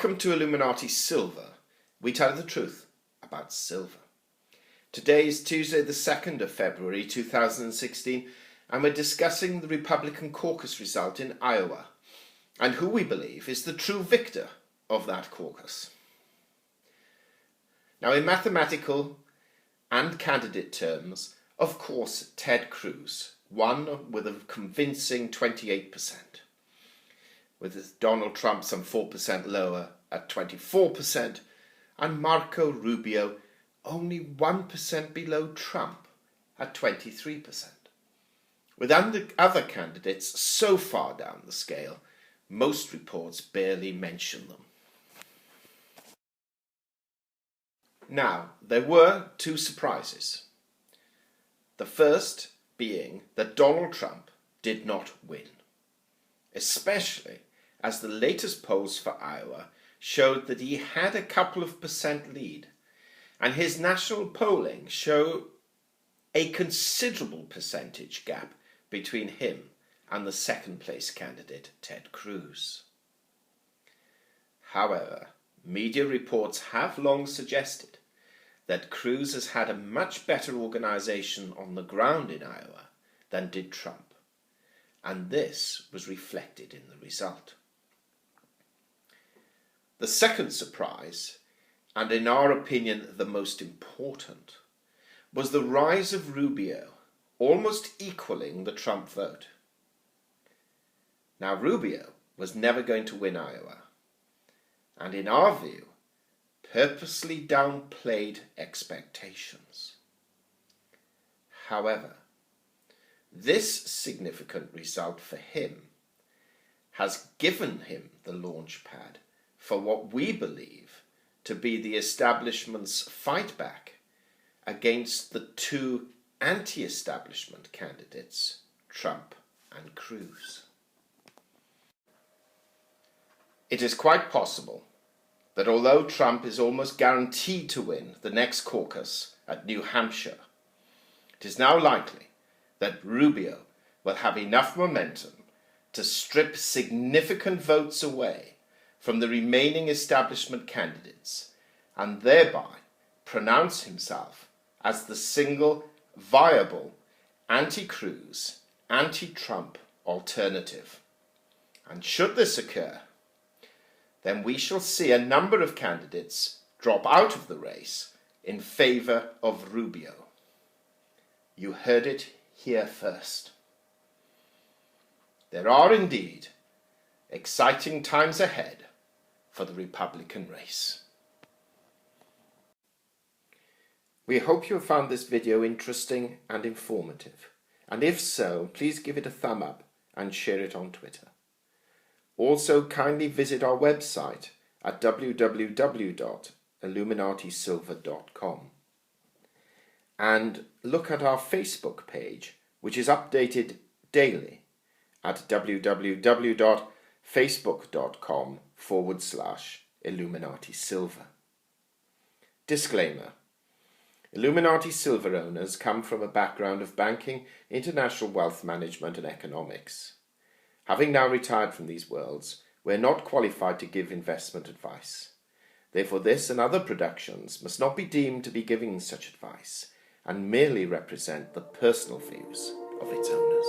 Welcome to Illuminati Silver. We tell the truth about silver. Today is Tuesday the 2nd of February 2016 and we're discussing the Republican caucus result in Iowa and who we believe is the true victor of that caucus. Now, in mathematical and candidate terms, of course, Ted Cruz won with a convincing 28%, with Donald Trump some 4% lower at 24%, and Marco Rubio only 1% below Trump at 23%. With other candidates so far down the scale, most reports barely mention them. Now, there were two surprises. The first being that Donald Trump did not win, especially as the latest polls for Iowa showed that he had a couple of percent lead, and his national polling showed a considerable percentage gap between him and the second place candidate, Ted Cruz. However, media reports have long suggested that Cruz has had a much better organization on the ground in Iowa than did Trump, and this was reflected in the result. The second surprise, and in our opinion the most important, was the rise of Rubio, almost equaling the Trump vote. Now, Rubio was never going to win Iowa, and in our view, purposely downplayed expectations. However, this significant result for him has given him the launch pad for what we believe to be the establishment's fight back against the two anti-establishment candidates, Trump and Cruz. It is quite possible that although Trump is almost guaranteed to win the next caucus at New Hampshire, it is now likely that Rubio will have enough momentum to strip significant votes away from the remaining establishment candidates and thereby pronounce himself as the single viable anti-Cruz, anti-Trump alternative. And should this occur, then we shall see a number of candidates drop out of the race in favor of Rubio. You heard it here first. There are indeed exciting times ahead for the Republican race. We hope you have found this video interesting and informative, and if so, please give it a thumb up and share it on Twitter. Also, kindly visit our website at www.illuminatisilver.com and look at our Facebook page, which is updated daily at www.facebook.com/IlluminatiSilver. Disclaimer: Illuminati Silver owners come from a background of banking, international wealth management and economics. Having now retired from these worlds, we are not qualified to give investment advice. Therefore, this and other productions must not be deemed to be giving such advice and merely represent the personal views of its owners.